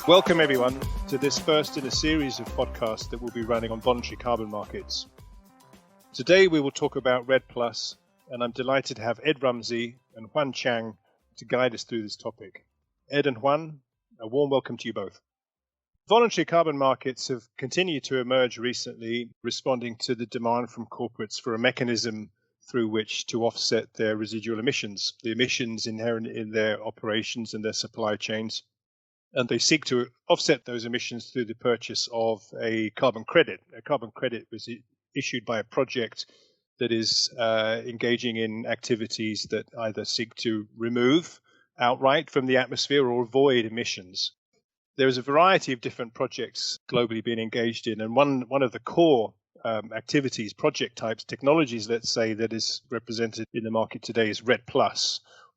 Welcome everyone to this first in a series of podcasts that we'll be running on voluntary carbon markets. Today we will talk about REDD+, and I'm delighted to have Ed Rumsey and Juan Chang to guide us through this topic. Ed and Juan, a warm welcome to you both. Voluntary carbon markets have continued to emerge recently, responding to the demand from corporates for a mechanism through which to offset their residual emissions, the emissions inherent in their operations and their supply chains. And they seek to offset those emissions through the purchase of a carbon credit. A carbon credit was issued by a project that is engaging in activities that either seek to remove outright from the atmosphere or avoid emissions. There is a variety of different projects globally being engaged in, and one of the core activities, project types, technologies, let's say, that is represented in the market today is REDD+,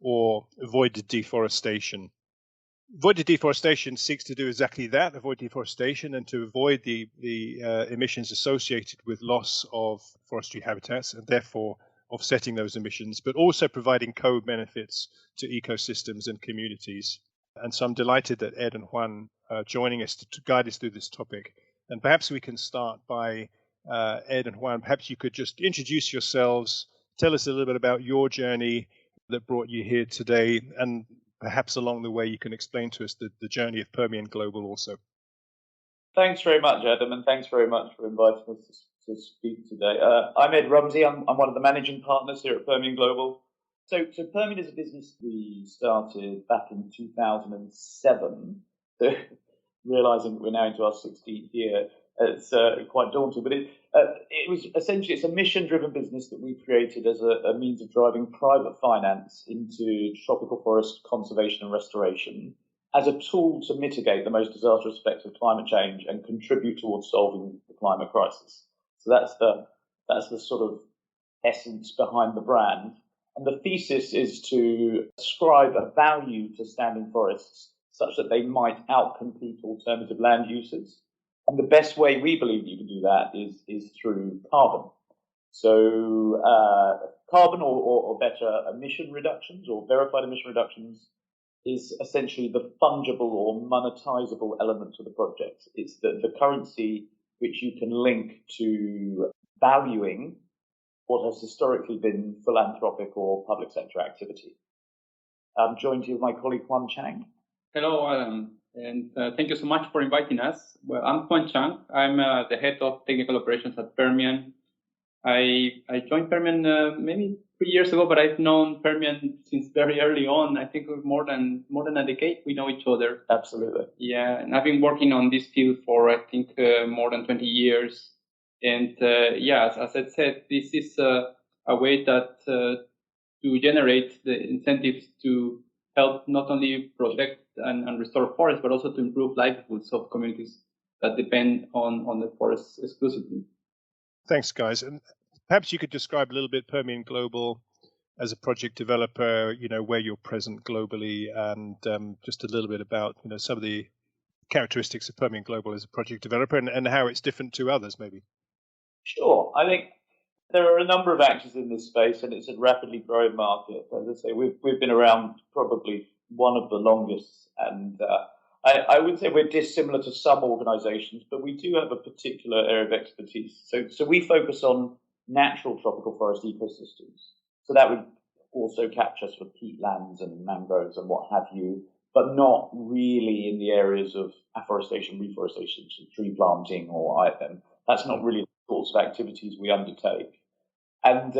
or avoided deforestation. Avoided deforestation seeks to do exactly that, avoid deforestation and to avoid the emissions associated with loss of forestry habitats and therefore offsetting those emissions, but also providing co-benefits to ecosystems and communities. And so I'm delighted that Ed and Juan are joining us to guide us through this topic. And perhaps we can start by Ed and Juan. Perhaps you could just introduce yourselves, tell us a little bit about your journey that brought you here today, and perhaps along the way you can explain to us the journey of Permian Global also. Thanks very much, Adam, and thanks very much for inviting us to speak today. I'm Ed Rumsey. I'm one of the managing partners here at Permian Global. So Permian is a business we started back in 2007. So realizing that we're now into our 16th year, it's quite daunting. But it was essentially, it's a mission-driven business that we created as a means of driving private finance into tropical forest conservation and restoration as a tool to mitigate the most disastrous effects of climate change and contribute towards solving the climate crisis. So that's the sort of essence behind the brand. And the thesis is to ascribe a value to standing forests such that they might outcompete alternative land uses. And the best way we believe you can do that is through carbon. So carbon or better emission reductions or verified emission reductions is essentially the fungible or monetizable element of the project. It's the currency which you can link to valuing what has historically been philanthropic or public sector activity. I'm joined here with my colleague Juan Chang. Hello, Adam, and thank you so much for inviting us. Well, I'm Juan Chang. I'm the head of technical operations at Permian. I joined Permian maybe 3 years ago, but I've known Permian since very early on. I think more than a decade we know each other. Absolutely. Yeah, and I've been working on this field for I think more than 20 years. And as I said, this is a way that to generate the incentives to help not only protect and restore forests, but also to improve livelihoods of communities that depend on the forests exclusively. Thanks, guys. And perhaps you could describe a little bit Permian Global as a project developer, where you're present globally, and just a little bit about, some of the characteristics of Permian Global as a project developer and how it's different to others, maybe. Sure. I think there are a number of actors in this space, and it's a rapidly growing market. As I say, we've been around probably one of the longest, and I would say we're dissimilar to some organizations, but we do have a particular area of expertise. So we focus on natural tropical forest ecosystems. So that would also capture sort of peatlands and mangroves and what have you, but not really in the areas of afforestation, reforestation, so tree planting or IFM. That's not really the sorts of activities we undertake. And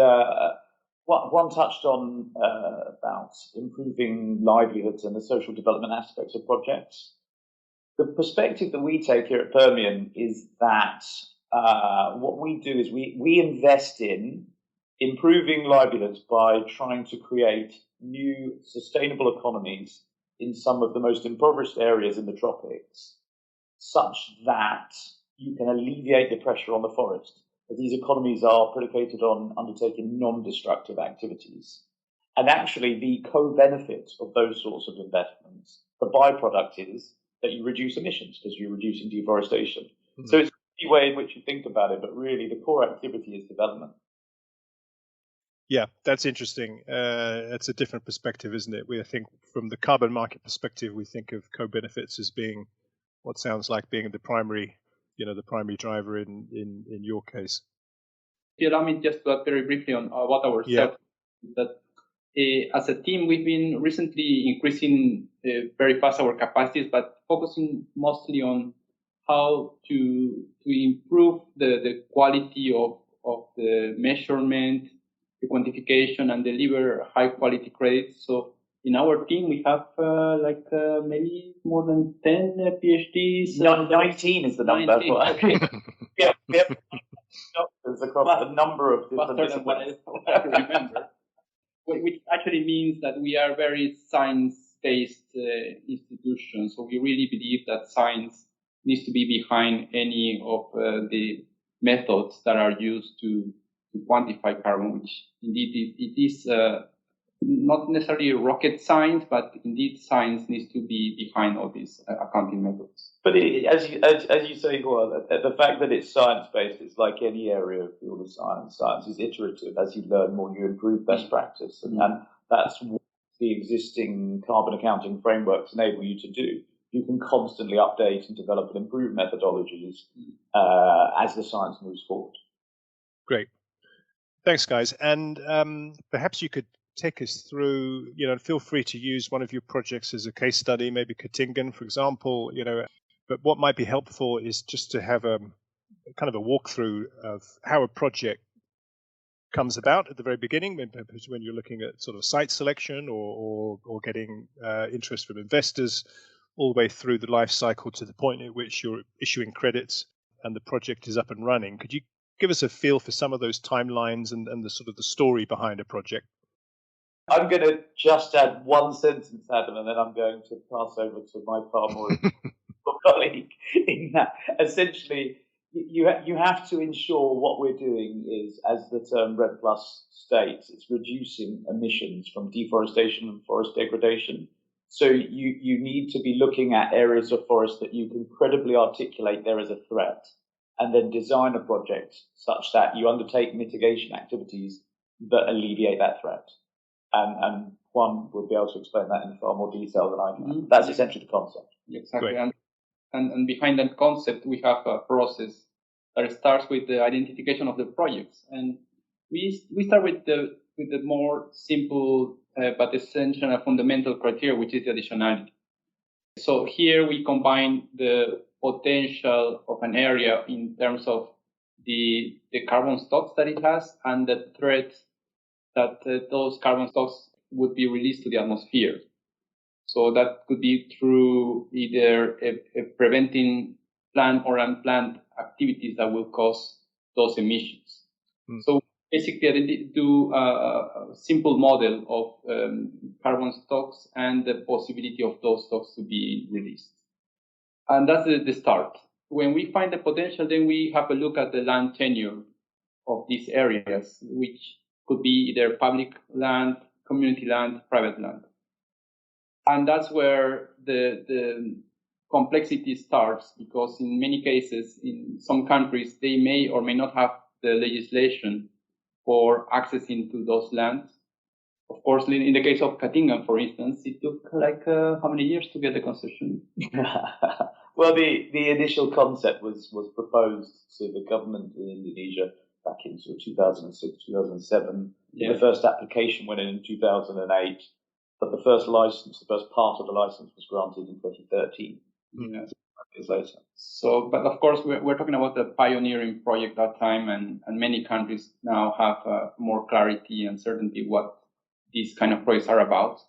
one touched on about improving livelihoods and the social development aspects of projects. The perspective that we take here at Permian is that what we do is we invest in improving livelihoods by trying to create new sustainable economies in some of the most impoverished areas in the tropics, such that you can alleviate the pressure on the forest. These economies are predicated on undertaking non-destructive activities. And actually, the co-benefit of those sorts of investments, the byproduct is that you reduce emissions because you're reducing deforestation. Mm-hmm. So it's the way in which you think about it, but really the core activity is development. Yeah, that's interesting. It's a different perspective, isn't it? I think from the carbon market perspective, we think of co-benefits as being what sounds like being the primary driver in your case. If you allow me just to add very briefly on what ourselves, that as a team, we've been recently increasing very fast our capacities, but focusing mostly on how to improve the quality of the measurement, the quantification, and deliver high quality credits. So in our team, we have maybe more than 10 PhDs. 19 is the number. 19. Okay. we have doctors across a number of different disciplines. I remember. Which actually means that we are very science-based institution. So we really believe that science needs to be behind any of the methods that are used to quantify carbon, which indeed it is not necessarily rocket science, but indeed science needs to be behind all these accounting methods. But as you say, Juan, the fact that it's science-based, it's like any area of field of science. Science is iterative. As you learn more, you improve best practice. And that's what the existing carbon accounting frameworks enable you to do. You can constantly update and develop and improve methodologies as the science moves forward. Great. Thanks, guys. And perhaps you could take us through, feel free to use one of your projects as a case study, maybe Katingan, for example, but what might be helpful is just to have a kind of a walkthrough of how a project comes about at the very beginning, when you're looking at sort of site selection or getting interest from investors, all the way through the life cycle to the point at which you're issuing credits and the project is up and running. Could you give us a feel for some of those timelines and the sort of the story behind a project? I'm going to just add one sentence, Adam, and then I'm going to pass over to my far more colleague in that. Essentially, you have to ensure what we're doing is, as the term REDD Plus states, it's reducing emissions from deforestation and forest degradation. So you need to be looking at areas of forest that you can credibly articulate there as a threat, and then design a project such that you undertake mitigation activities that alleviate that threat. And Juan will be able to explain that in far more detail than I can. That's essentially the concept. Exactly. And behind that concept, we have a process that starts with the identification of the projects. And we start with the more simple but essential and fundamental criteria, which is the additionality. So here we combine the potential of an area in terms of the carbon stocks that it has and the threat that those carbon stocks would be released to the atmosphere. So that could be through either a preventing planned or unplanned activities that will cause those emissions. So basically, do a simple model of carbon stocks and the possibility of those stocks to be released. And that's the start. When we find the potential, then we have a look at the land tenure of these areas, which could be either public land, community land, private land. And that's where the complexity starts, because in many cases, in some countries, they may or may not have the legislation for accessing to those lands. Of course, in the case of Katingan, for instance, it took how many years to get the concession? Well, the initial concept was proposed to the government in Indonesia back in sort of 2006, 2007. Yeah. The first application went in 2008, but the first part of the license was granted in 2013. Yeah. Years later. So, but of course, we're talking about the pioneering project at that time, and many countries now have more clarity and certainty what these kind of projects are about.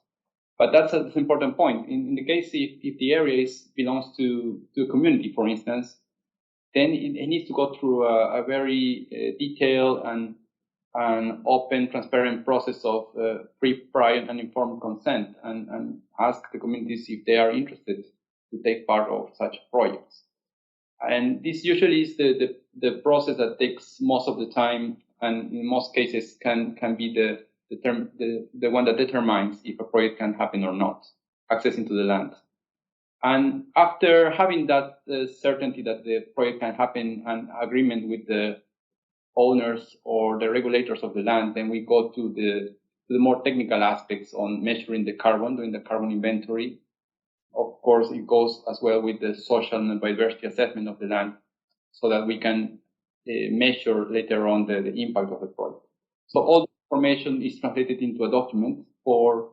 But that's an important point. In the case if the area belongs to a community, for instance, then it needs to go through a very detailed and open, transparent process of free, prior, and informed consent, and ask the communities if they are interested to take part of such projects. And this usually is the process that takes most of the time, and in most cases can be the one that determines if a project can happen or not, accessing to the land. And after having that certainty that the project can happen and agreement with the owners or the regulators of the land, then we go to the more technical aspects on measuring the carbon, doing the carbon inventory of of course, it goes as well with the social and biodiversity assessment of the land, so that we can measure later on the impact of the project. So all the information is translated into a document. For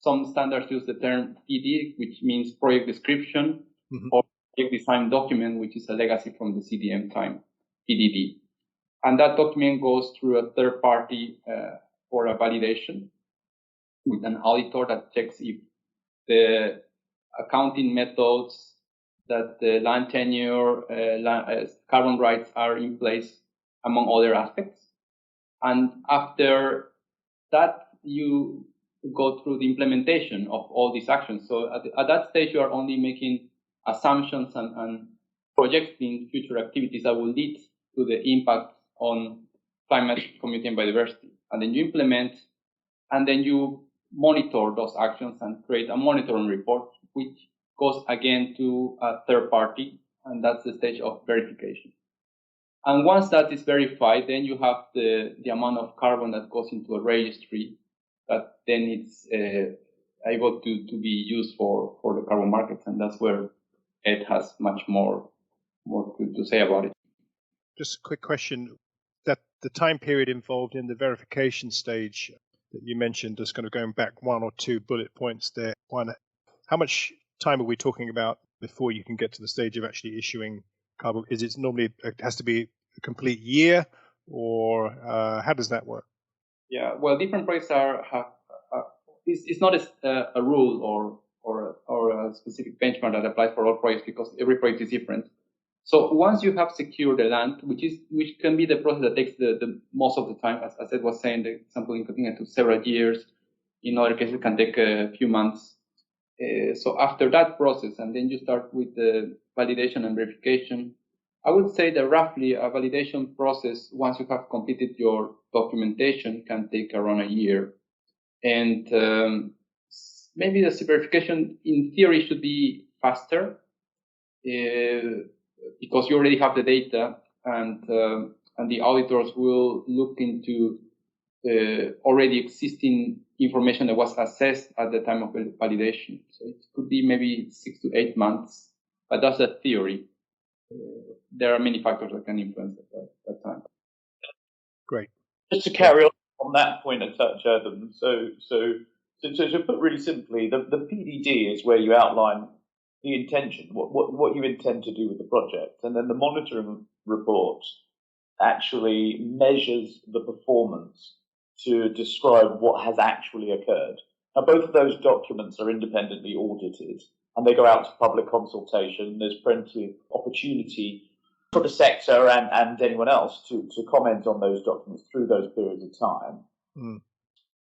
some standards use the term PD, which means project description, or project design document, which is a legacy from the CDM time, PDD. And that document goes through a third party for a validation with an auditor that checks if the accounting methods, that the land tenure, carbon rights are in place, among other aspects. And after that, you go through the implementation of all these actions. So at that stage, you are only making assumptions and projecting future activities that will lead to the impact on climate, community, and biodiversity. And then you implement, and then you monitor those actions and create a monitoring report, which goes again to a third party, and that's the stage of verification. And once that is verified, then you have the amount of carbon that goes into a registry that then it's able to be used for the carbon markets, and that's where Ed has much more to say about it. Just a quick question, that the time period involved in the verification stage that you mentioned, just kind of going back one or two bullet points there. One, how much time are we talking about before you can get to the stage of actually issuing carbon? Is it normally, it has to be a complete year, or how does that work? Yeah, well, different projects it's not a rule or a specific benchmark that applies for all projects, because every project is different. So once you have secured the land, which can be the process that takes the most of the time, as Ed was saying, the example in Cotinga took several years. In other cases, it can take a few months. So after that process, and then you start with the validation and verification, I would say that roughly a validation process, once you have completed your documentation, can take around a year. And maybe the verification, in theory, should be faster, because you already have the data, and the auditors will look into already existing information that was assessed at the time of validation. So it could be maybe 6 to 8 months, but that's a theory. There are many factors that can influence at that time. Great. Just to carry on that point a touch, Adam. So to put really simply, the PDD is where you outline the intention, what you intend to do with the project, and then the monitoring report actually measures the performance to describe what has actually occurred. Now, both of those documents are independently audited, and they go out to public consultation. There's plenty of opportunity for the sector and anyone else to comment on those documents through those periods of time. Mm.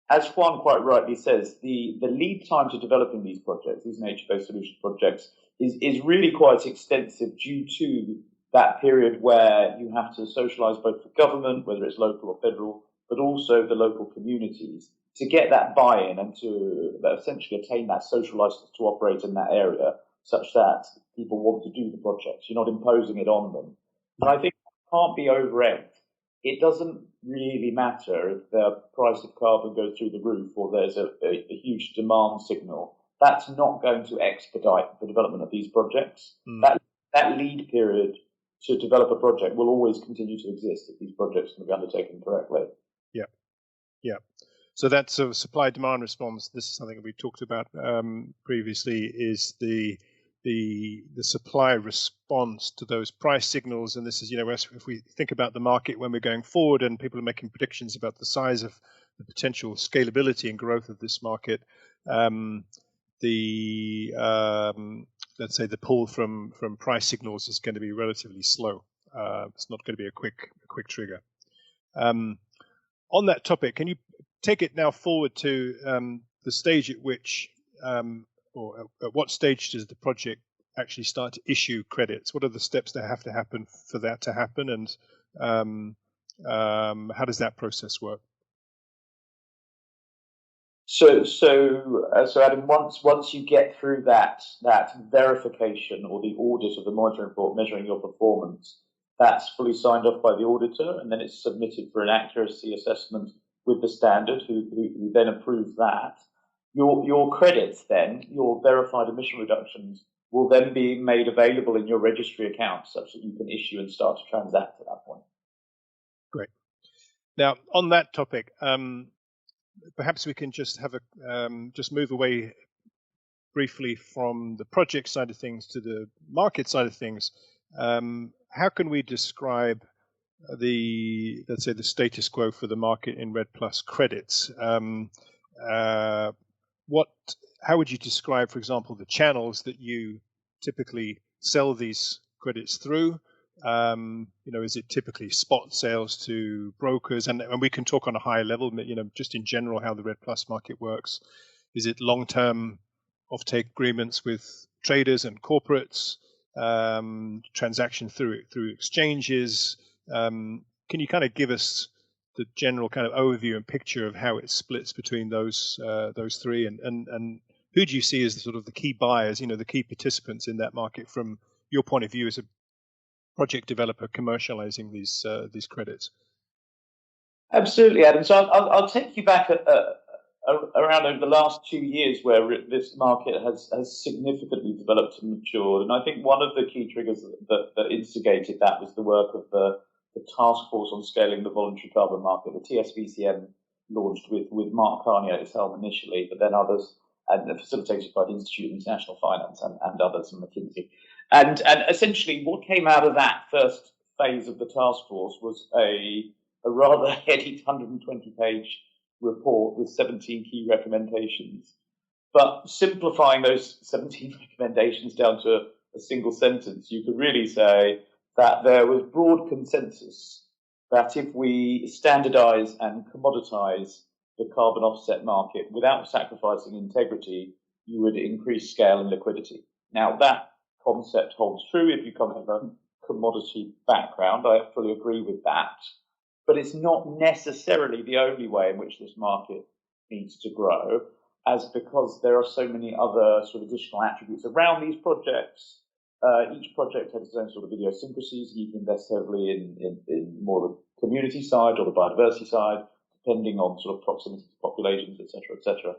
As Juan quite rightly says, the lead time to developing these projects, these nature-based solution projects, is really quite extensive due to that period where you have to socialise both the government, whether it's local or federal, but also the local communities, to get that buy-in and to essentially attain that social licence to operate in that area, such that people want to do the projects. You're not imposing it on them. And I think it can't be over-egged. It doesn't really matter if the price of carbon goes through the roof or there's a huge demand signal. That's not going to expedite the development of these projects. Mm. That lead period to develop a project will always continue to exist if these projects can be undertaken correctly. Yeah, yeah. So that's a supply-demand response. This is something that we talked about previously, is the supply response to those price signals. And this is, if we think about the market when we're going forward and people are making predictions about the size of the potential scalability and growth of this market, let's say the pull from price signals is going to be relatively slow. It's not going to be a quick trigger. On that topic, can you take it now forward to the stage at which, or at what stage does the project actually start to issue credits? What are the steps that have to happen for that to happen, and how does that process work? So Adam, once you get through that verification or the audit of the monitoring report measuring your performance, that's fully signed off by the auditor, and then it's submitted for an accuracy assessment with the standard, who then approve that. your credits then, your verified emission reductions, will then be made available in your registry account such that you can issue and start to transact at that point. Great. Now, on that topic, perhaps we can just have just move away briefly from the project side of things to the market side of things. How can we describe let's say the status quo for the market in REDD+ credits? How would you describe, for example, the channels that you typically sell these credits through? Is it typically spot sales to brokers? And we can talk on a higher level, just in general, how the REDD+ market works. Is it long-term offtake agreements with traders and corporates, transaction through exchanges? Can you kind of give us the general kind of overview and picture of how it splits between those three, and who do you see as sort of the key buyers, the key participants in that market from your point of view as a project developer commercializing these credits? Absolutely, Adam. So I'll take you back around over the last 2 years where this market has significantly developed and matured. And I think one of the key triggers that instigated that was the work of the Task Force on Scaling the Voluntary Carbon Market, the TSVCM, launched with Mark Carney at its helm initially, but then others, and facilitated by the Institute of International Finance and others, and McKinsey. And essentially what came out of that first phase of the task force was a rather heady 120-page report with 17 key recommendations. But simplifying those 17 recommendations down to a single sentence, you could really say that there was broad consensus that if we standardize and commoditize the carbon offset market without sacrificing integrity, you would increase scale and liquidity. Now, that concept holds true if you come from a commodity background. I fully agree with that. But it's not necessarily the only way in which this market needs to grow, because there are so many other sort of additional attributes around these projects. Each project has its own sort of idiosyncrasies. You can invest heavily in more the community side or the biodiversity side, depending on sort of proximity to populations, et cetera.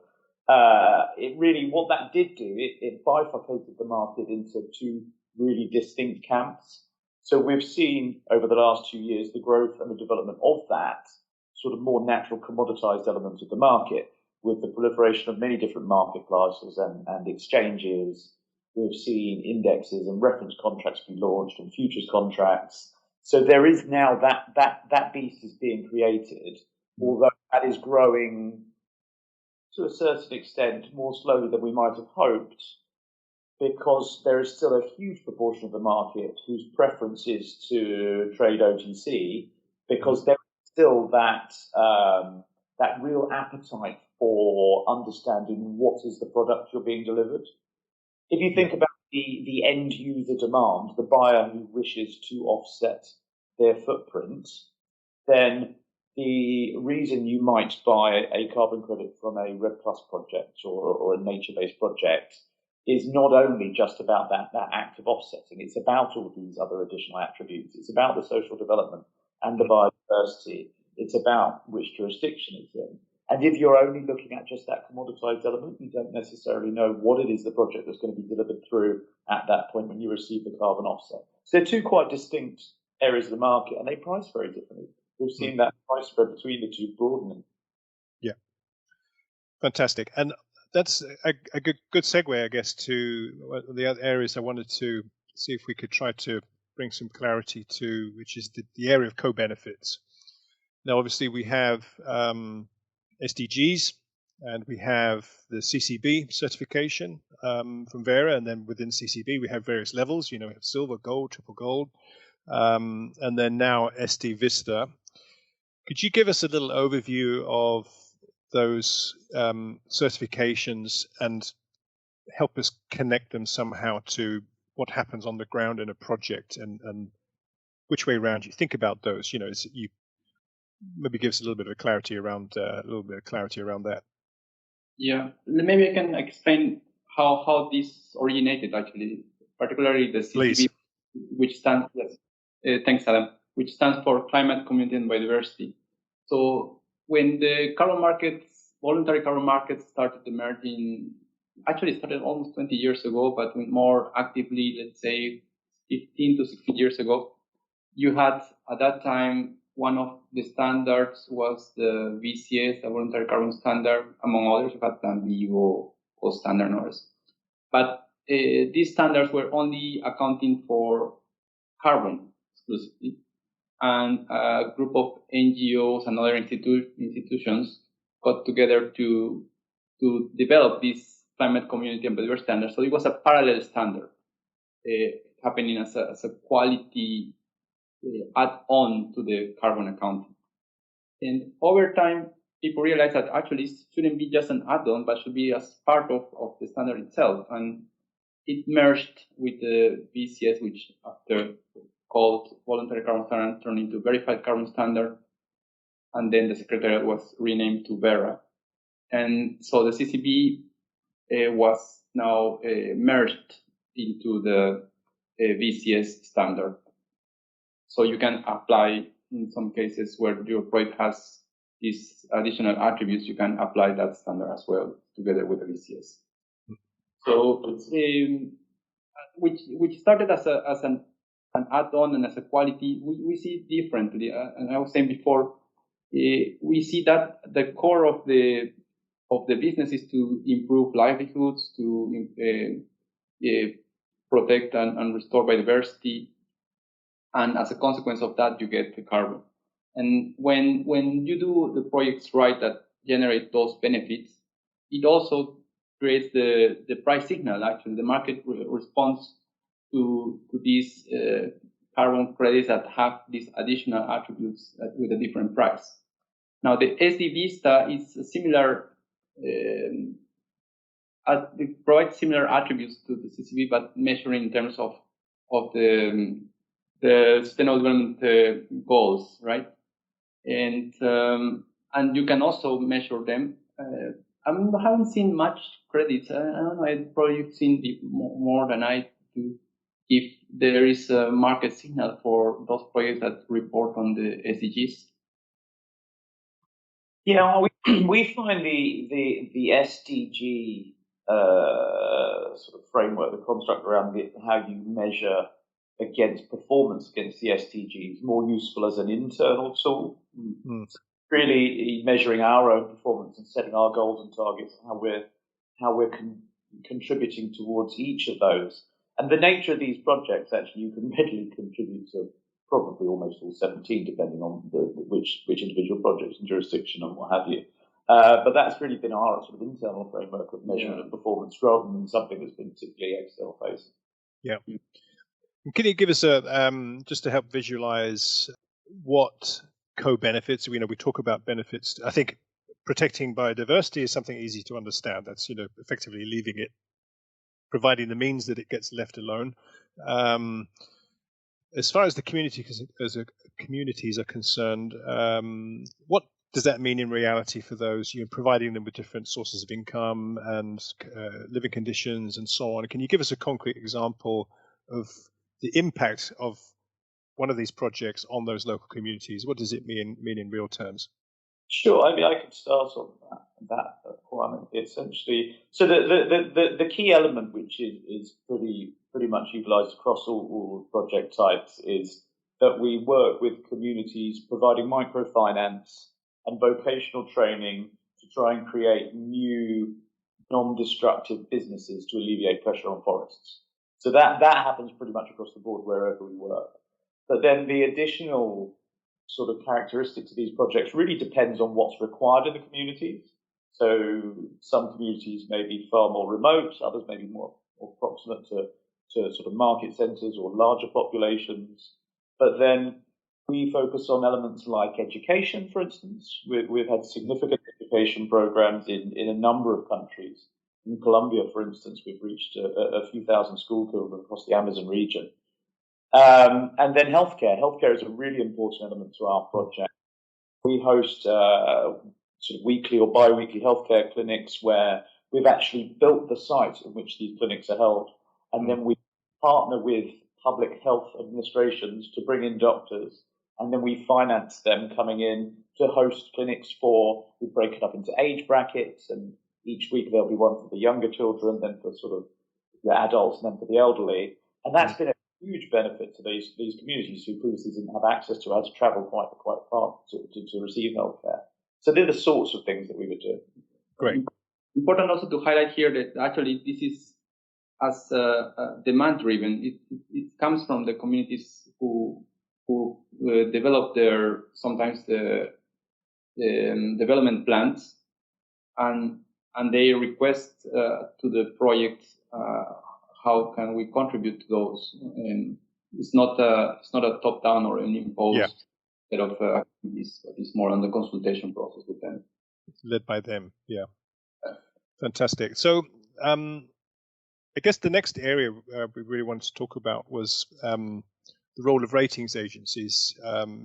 It really, what that did do, it bifurcated the market into two really distinct camps. So we've seen over the last 2 years the growth and the development of that sort of more natural commoditized element of the market, with the proliferation of many different market classes and exchanges. We've seen indexes and reference contracts be launched and futures contracts. So there is now that beast is being created, although that is growing to a certain extent more slowly than we might have hoped, because there is still a huge proportion of the market whose preference is to trade OTC, because there is still that real appetite for understanding what is the product you're being delivered. If you think about the end user demand, the buyer who wishes to offset their footprint, then the reason you might buy a carbon credit from a REDD+ project or a nature-based project is not only just about that act of offsetting. It's about all these other additional attributes. It's about the social development and the biodiversity. It's about which jurisdiction it's in. And if you're only looking at just that commoditized element, you don't necessarily know what it is the project that's going to be delivered through at that point when you receive the carbon offset. So they're two quite distinct areas of the market, and they price very differently. We've seen that price spread between the two broadening. Yeah, fantastic. And that's a good segue, I guess, to the other areas I wanted to see if we could try to bring some clarity to, which is the area of co-benefits. Now, obviously, we have SDGs, and we have the CCB certification from Vera, and then within CCB we have various levels. We have silver, gold, triple gold, and then now SD Vista. Could you give us a little overview of those certifications and help us connect them somehow to what happens on the ground in a project, and which way around you think about those? You maybe give us a little bit of clarity around that. Yeah, maybe I can explain how this originated, actually, particularly the CCB, Please. which stands. Thanks, Adam. Which stands for Climate, Community, and Biodiversity. So when the carbon markets voluntary carbon markets started emerging, actually started almost 20 years ago, but more actively, let's say 15 to 16 years ago, you had at that time, one of the standards was the VCS, the voluntary carbon standard, among others. You had the Vivo standard and others. But these standards were only accounting for carbon exclusively. And a group of NGOs and other institutions got together to develop this climate community and biodiversity standard. So it was a parallel standard happening as a quality add-on to the carbon accounting. And over time, people realized that actually it shouldn't be just an add-on, but should be as part of the standard itself. And it merged with the VCS, which after called Voluntary Carbon Standard turned into Verified Carbon Standard. And then the secretariat was renamed to VERA. And so the CCB was now merged into the VCS standard. So you can apply, in some cases where your project has these additional attributes, you can apply that standard as well together with the VCS. So which started as an add-on and as a quality, we see it differently. And I was saying before, we see that the core of the business is to improve livelihoods, to protect and restore biodiversity, and as a consequence of that, you get the carbon. And when you do the projects right that generate those benefits, it also creates the price signal. Actually, the market responds to these carbon credits that have these additional attributes with a different price. Now, the SD Vista is a similar, it provides similar attributes to the CCB, but measuring in terms of the Sustainable Development Goals, right? And you can also measure them. I haven't seen much credits. I don't know. I've probably seen more than I do. If there is a market signal for those projects that report on the SDGs. Yeah, we find the SDG sort of framework, the construct around how you measure against performance against the SDGs more useful as an internal tool. Mm. Really measuring our own performance and setting our goals and targets, and how we're contributing towards each of those. And the nature of these projects, actually, you can readily contribute to probably almost all 17, depending on which individual projects and jurisdiction and what have you. But that's really been our sort of internal framework of measurement of performance, rather than something that's been particularly external facing. Yeah. Can you give us just to help visualize what co-benefits? We talk about benefits. I think protecting biodiversity is something easy to understand. That's effectively leaving it, providing the means that it gets left alone. As far as the communities are concerned, what does that mean in reality for those? Providing them with different sources of income and living conditions and so on. Can you give us a concrete example of the impact of one of these projects on those local communities? What does it mean in real terms? Sure. I mean, I could start on that requirement. Essentially, so the key element, which is pretty much utilised across all project types, is that we work with communities providing microfinance and vocational training to try and create new non-destructive businesses to alleviate pressure on forests. So that happens pretty much across the board wherever we work. But then the additional sort of characteristics of these projects really depends on what's required in the communities. So some communities may be far more remote, others may be more proximate to sort of market centres or larger populations. But then we focus on elements like education, for instance. We've had significant education programs in a number of countries. In Colombia, for instance, we've reached a few thousand school children across the Amazon region. And then healthcare. Healthcare is a really important element to our project. We host sort of weekly or bi-weekly healthcare clinics where we've actually built the site in which these clinics are held, and then we partner with public health administrations to bring in doctors and then we finance them coming in to host clinics for. We break it up into age brackets, and each week there'll be one for the younger children, then for sort of the adults, and then for the elderly. And that's been a huge benefit to these communities who previously didn't have access to, had to travel quite far to receive healthcare. So they're the sorts of things that we would do. Great. Important also to highlight here that actually this is as demand driven. It comes from the communities who develop sometimes the development plans, and they request to the project how can we contribute to those. And it's not a top down or an imposed set of activities, but it's more on the consultation process with them. It's led by them. Yeah. Fantastic. So I guess the next area we really wanted to talk about was the role of ratings agencies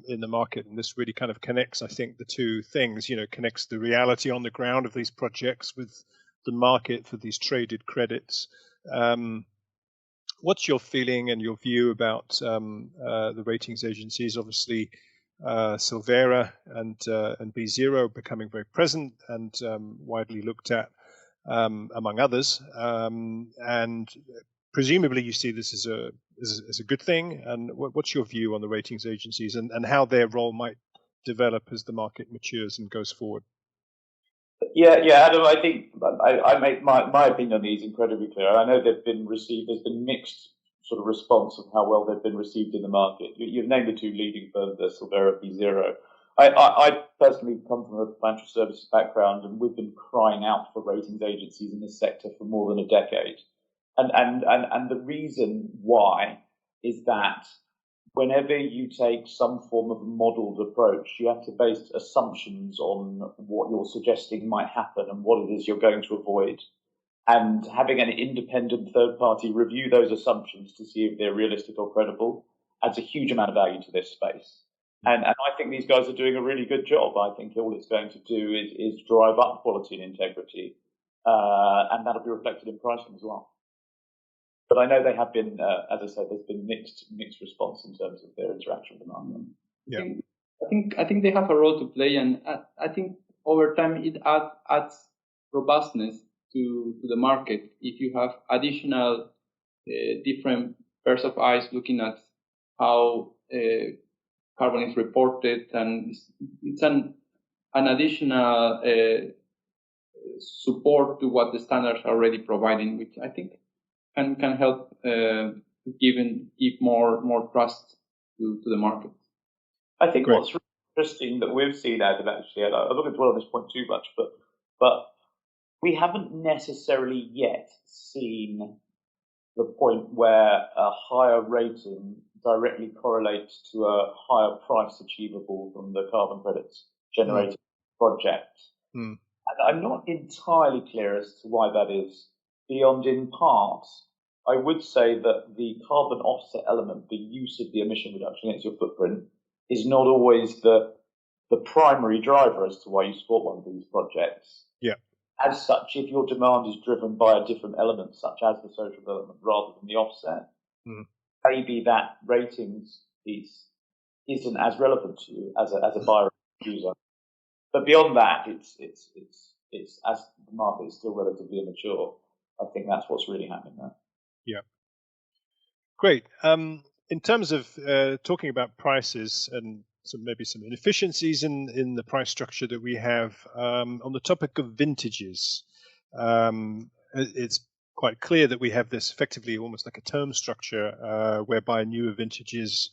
in the market. And this really kind of connects, I think, the two things, connects the reality on the ground of these projects with the market for these traded credits. What's your feeling and your view about the ratings agencies? Obviously, Silvera and B0 becoming very present and widely looked at, among others. And presumably you see this as a good thing. And what's your view on the ratings agencies and how their role might develop as the market matures and goes forward? Yeah, Adam, I think I make my opinion on these incredibly clear. I know there's been mixed sort of response of how well they've been received in the market. You've named the two leading firms, the Silvera, B0. I personally come from a financial services background, and we've been crying out for ratings agencies in this sector for more than a decade. And the reason why is that whenever you take some form of modeled approach, you have to base assumptions on what you're suggesting might happen and what it is you're going to avoid. And having an independent third party review those assumptions to see if they're realistic or credible adds a huge amount of value to this space. And I think these guys are doing a really good job. I think all it's going to do is drive up quality and integrity, and that'll be reflected in pricing as well. But I know they have been, as I said, there's been mixed response in terms of their interaction with the market. Yeah. I think they have a role to play, and I think over time it adds robustness to the market if you have additional different pairs of eyes looking at how carbon is reported, and it's an additional support to what the standards are already providing, which I think can help give more trust to the market. I think what's really interesting that we've seen, Adam, actually, and I'm not going to dwell on this point too much, but we haven't necessarily yet seen the point where a higher rating directly correlates to a higher price achievable from the carbon credits generated project. And I'm not entirely clear as to why that is, beyond in part, I would say that the carbon offset element, the use of the emission reduction against your footprint, is not always the primary driver as to why you support one of these projects. Yeah. As such, if your demand is driven by a different element, such as the social development, rather than the offset, maybe that ratings piece isn't as relevant to you as a buyer or user. But beyond that, it's as the market is still relatively immature, I think that's what's really happening there. Yeah. Great. In terms of talking about prices and maybe some inefficiencies in the price structure that we have, on the topic of vintages, it's quite clear that we have this effectively almost like a term structure whereby newer vintages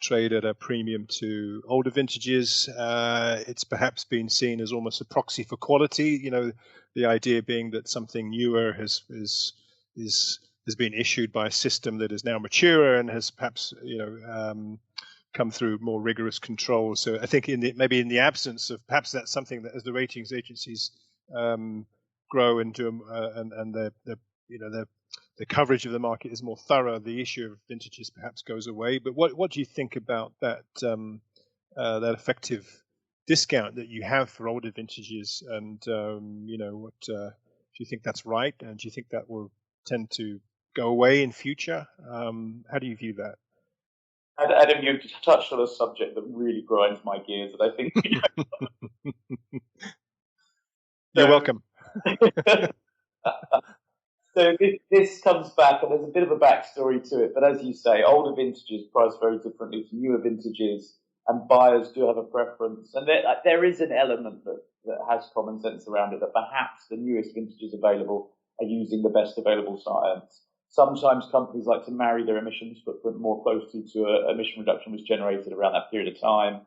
trade at a premium to older vintages. It's perhaps been seen as almost a proxy for quality. The idea being that something newer has been issued by a system that is now mature and has perhaps come through more rigorous control. So I think maybe in the absence of, perhaps that's something that as the ratings agencies grow and do and the coverage of the market is more thorough, the issue of vintages perhaps goes away. But what do you think about that that effective discount that you have for older vintages? And what do you think that's right? And do you think that will tend to go away in future? How do you view that? Adam, you touched on a subject that really grinds my gears, and I think you're welcome. So this comes back, and there's a bit of a backstory to it. But as you say, older vintages price very differently to newer vintages, and buyers do have a preference. And there is an element that has common sense around it, that perhaps the newest vintages available are using the best available science. Sometimes companies like to marry their emissions footprint more closely to an emission reduction was generated around that period of time.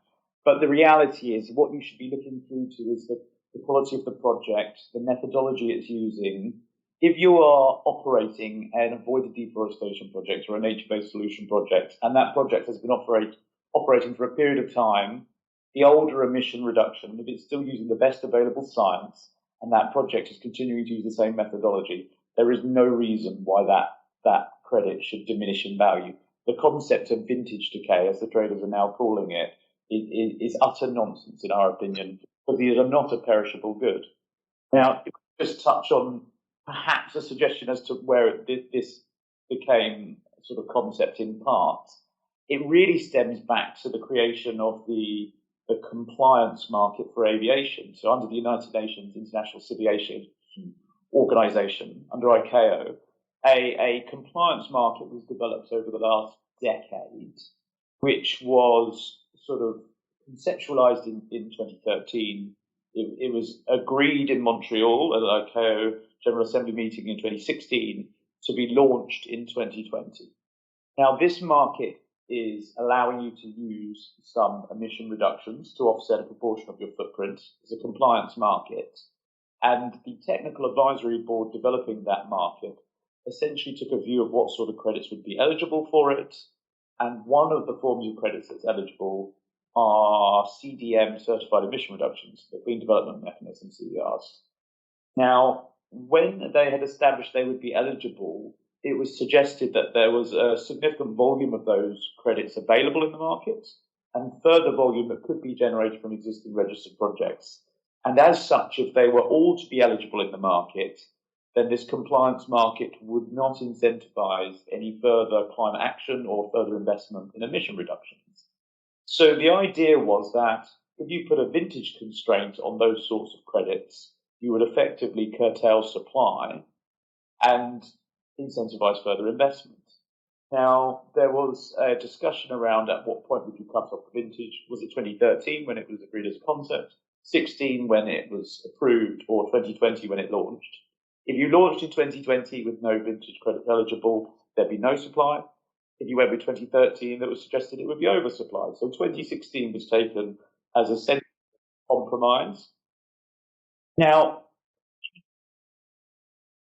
But the reality is, what you should be looking through to is the quality of the project, the methodology it's using. If you are operating an avoided deforestation project or a nature-based solution project, and that project has been operating for a period of time, the older emission reduction, if it's still using the best available science, and that project is continuing to use the same methodology, there is no reason why that credit should diminish in value. The concept of vintage decay, as the traders are now calling it, is utter nonsense in our opinion, because these are not a perishable good. Now, if we just touch on perhaps a suggestion as to where this became sort of concept in part, it really stems back to the creation of the compliance market for aviation. So under the United Nations International Civil Aviation Organization, under ICAO, a compliance market was developed over the last decade, which was sort of conceptualized in 2013. It was agreed in Montreal at the ICAO General Assembly meeting in 2016 to be launched in 2020. Now, this market is allowing you to use some emission reductions to offset a proportion of your footprint. It's a compliance market. And the technical advisory board developing that market essentially took a view of what sort of credits would be eligible for it. And one of the forms of credits that's eligible are CDM, certified emission reductions, the Clean Development Mechanism, CDRs. Now, when they had established they would be eligible, it was suggested that there was a significant volume of those credits available in the market, and further volume that could be generated from existing registered projects. And as such, if they were all to be eligible in the market, then this compliance market would not incentivize any further climate action or further investment in emission reductions. So the idea was that if you put a vintage constraint on those sorts of credits, you would effectively curtail supply and incentivize further investment. Now, there was a discussion around at what point would you cut off the vintage. Was it 2013 when it was agreed as a concept, 16 when it was approved, or 2020 when it launched? If you launched in 2020 with no vintage credit eligible, there'd be no supply. If you went with 2013, it was suggested it would be oversupplied. So 2016 was taken as a sensible compromise. Now,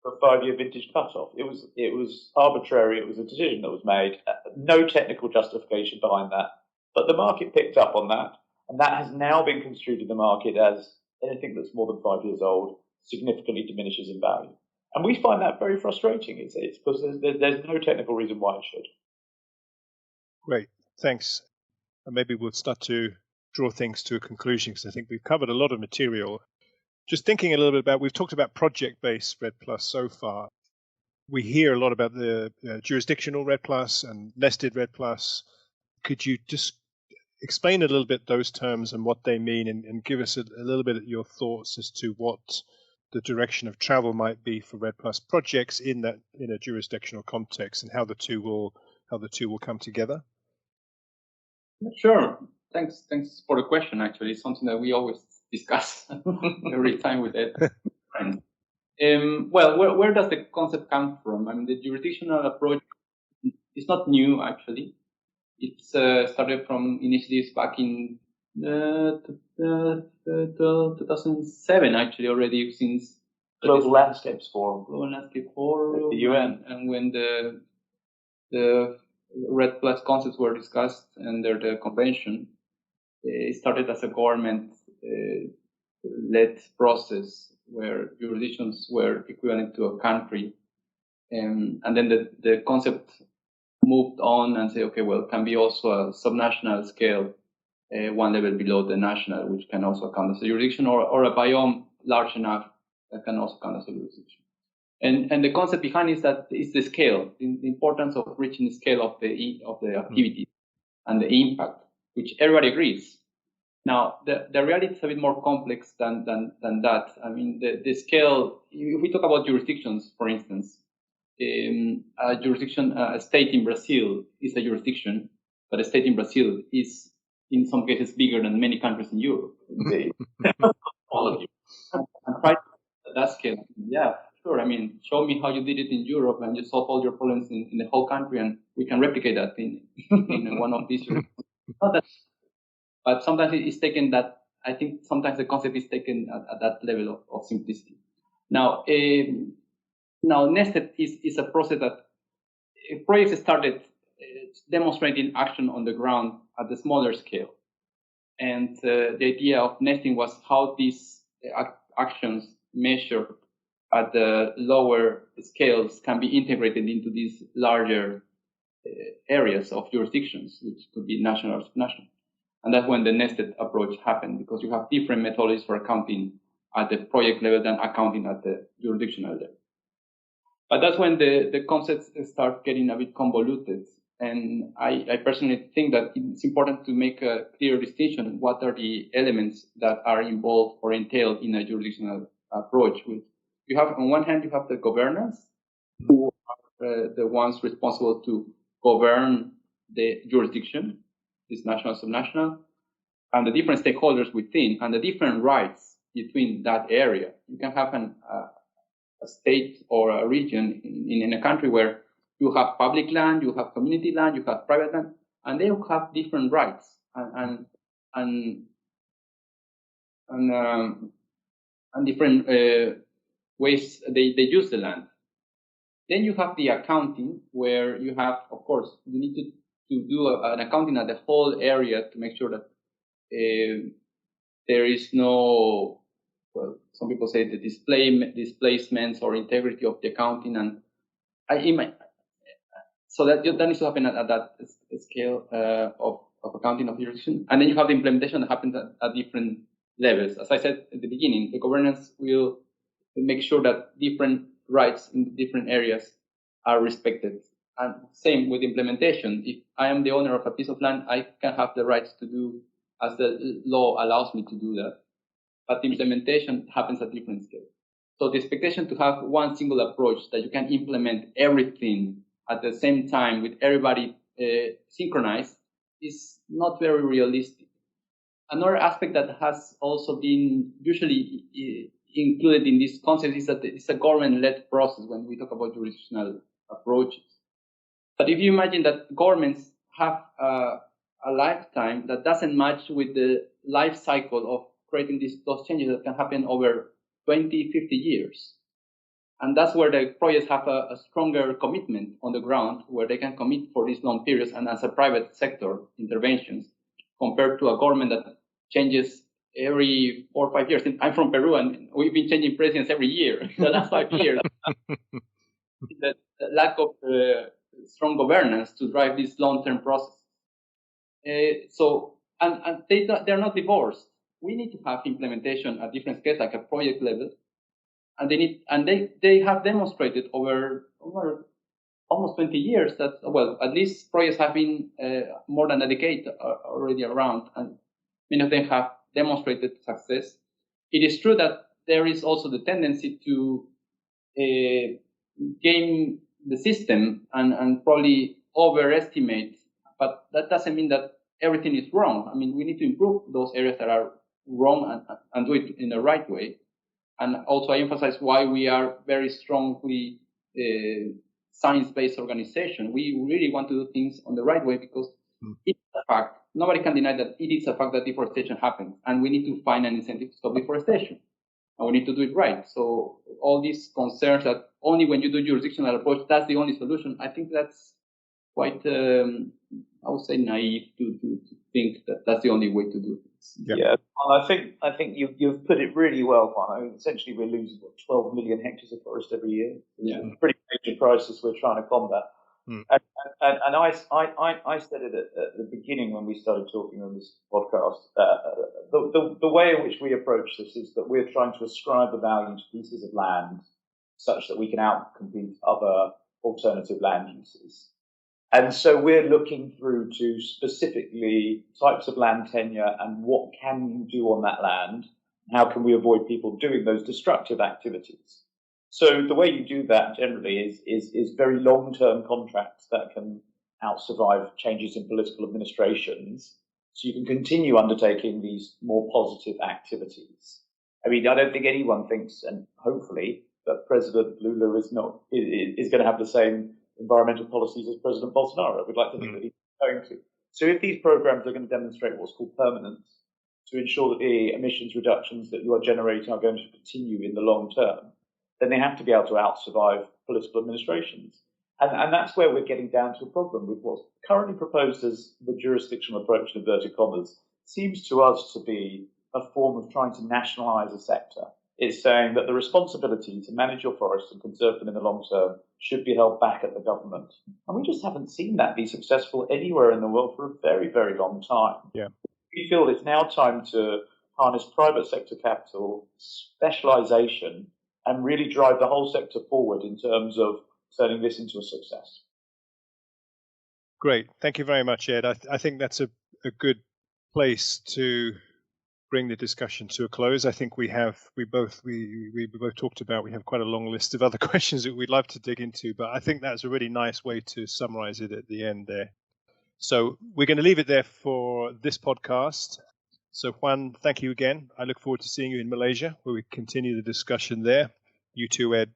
a 5-year vintage cutoff. It was arbitrary. It was a decision that was made. No technical justification behind that. But the market picked up on that, and that has now been construed in the market as anything that's more than 5 years old significantly diminishes in value. And we find that very frustrating. It's because there's no technical reason why it should. Great, thanks. And maybe we'll start to draw things to a conclusion, because I think we've covered a lot of material. Just thinking a little bit about, we've talked about project-based REDD Plus so far. We hear a lot about the jurisdictional REDD Plus and nested REDD Plus. Could you just explain a little bit those terms and what they mean, and give us a little bit of your thoughts as to what the direction of travel might be for REDD Plus projects in a jurisdictional context, and how the two will come together? Sure. Thanks for the question. Actually, it's something that we always discuss every time with Ed. Well, where does the concept come from? I mean, the jurisdictional approach is not new, actually. It's started from initiatives back in 2007, actually, already, since Global Landscapes Forum. Global Landscape Forum, the UN. And when the REDD Plus concepts were discussed under the convention, it started as a government-led process where jurisdictions were equivalent to a country. And then the concept moved on and said, okay, well, it can be also a subnational scale, one level below the national, which can also count as a jurisdiction, or a biome large enough that can also count as a jurisdiction. And the concept behind is that it's the scale, the importance of reaching the scale of the activity. and the impact, which everybody agrees. Now, the reality is a bit more complex than that. I mean, the scale, if we talk about jurisdictions, for instance, a state in Brazil is a jurisdiction, but a state in Brazil is, in some cases, bigger than many countries in Europe. All of you. And try that scale. Yeah, sure. I mean, show me how you did it in Europe and you solve all your problems in the whole country, and we can replicate that in one of these. Not that, but sometimes it's taken that. I think sometimes the concept is taken at that level of simplicity. Now, nested is a process that projects started demonstrating action on the ground at the smaller scale, and the idea of nesting was how these actions measured at the lower scales can be integrated into these larger areas of jurisdictions, which could be national or subnational. And that's when the nested approach happened, because you have different methodologies for accounting at the project level than accounting at the jurisdictional level. But that's when the concepts start getting a bit convoluted. And I personally think that it's important to make a clear distinction. What are the elements that are involved or entailed in a jurisdictional approach? You have, on one hand, you have the governance, who are the ones responsible to govern the jurisdiction, this national, subnational, and the different stakeholders within, and the different rights between that area. You can have a state or a region in a country where you have public land, you have community land, you have private land, and they have different rights and different ways they use the land. Then you have the accounting, where you have, of course, you need to do an accounting at the whole area to make sure that there is no, well, some people say the displacements or integrity of the accounting, and so that needs to happen at that scale of accounting of jurisdiction. And then you have the implementation that happens at different levels. As I said at the beginning, the governance will make sure that different rights in different areas are respected. And same with implementation. If I am the owner of a piece of land, I can have the rights to do as the law allows me to do that. But the implementation happens at different scales. So the expectation to have one single approach that you can implement everything at the same time with everybody synchronized is not very realistic. Another aspect that has also been usually included in this concept is that it's a government-led process when we talk about jurisdictional approaches. But if you imagine that governments have a lifetime that doesn't match with the life cycle of creating those changes that can happen over 20, 50 years. And that's where the projects have a stronger commitment on the ground, where they can commit for these long periods and as a private sector interventions, compared to a government that changes every 4 or 5 years. I'm from Peru, and we've been changing presidents every year, the last 5 years. the lack of strong governance to drive this long-term process. And they're not divorced. We need to have implementation at different scales, like a project level, and they have demonstrated over almost 20 years that, well, at least projects have been more than a decade already around, and many of them have demonstrated success. It is true that there is also the tendency to game the system and probably overestimate, but that doesn't mean that everything is wrong. I mean, we need to improve those areas that are wrong and do it in the right way. And also I emphasize why we are very strongly science-based organization. We really want to do things on the right way, because it's a fact. Nobody can deny that it is a fact that deforestation happens, and we need to find an incentive to stop deforestation, and we need to do it right. So all these concerns that only when you do jurisdictional approach, that's the only solution, I think that's quite, I would say, naive to think that that's the only way to do things. Yeah, well, I think you've put it really well, Juan. I mean, essentially, we're losing 12 million hectares of forest every year. It's a pretty major crisis we're trying to combat. And I said it at the beginning when we started talking on this podcast. The way in which we approach this is that we're trying to ascribe a value to pieces of land such that we can outcompete other alternative land uses. And so we're looking through to specifically types of land tenure and what can you do on that land? How can we avoid people doing those destructive activities? So the way you do that generally is very long-term contracts that can out-survive changes in political administrations. So you can continue undertaking these more positive activities. I mean, I don't think anyone thinks, and hopefully, that President Lula is going to have the same environmental policies as President Bolsonaro. We'd like to think that he's going to. So if these programs are going to demonstrate what's called permanence, to ensure that the emissions reductions that you are generating are going to continue in the long term, then they have to be able to out-survive political administrations. And that's where we're getting down to a problem with what's currently proposed as the jurisdictional approach, in inverted commas, seems to us to be a form of trying to nationalize a sector. It's saying that the responsibility to manage your forests and conserve them in the long term should be held back at the government. And we just haven't seen that be successful anywhere in the world for a very, very long time. Yeah. We feel it's now time to harness private sector capital, specialization, and really drive the whole sector forward in terms of turning this into a success. Great. Thank you very much, Ed. I think that's a good place to bring the discussion to a close. I think we both talked about, we have quite a long list of other questions that we'd love to dig into, but I think that's a really nice way to summarize it at the end there. So we're going to leave it there for this podcast. So Juan, thank you again. I look forward to seeing you in Malaysia, where we continue the discussion there. You too, Ed.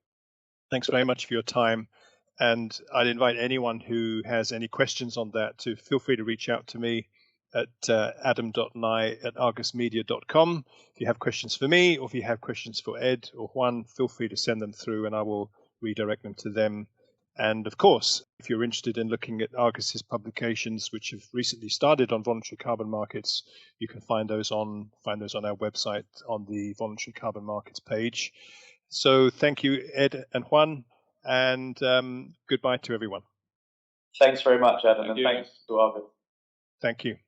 Thanks very much for your time. And I'd invite anyone who has any questions on that to feel free to reach out to me at adam.nye@argusmedia.com. If you have questions for me, or if you have questions for Ed or Juan, feel free to send them through and I will redirect them to them. And of course, if you're interested in looking at Argus's publications, which have recently started on voluntary carbon markets, you can find those on our website on the Voluntary Carbon Markets page. So thank you, Ed and Juan, and goodbye to everyone. Thanks very much, Adam, and thanks to Argus. Thank you.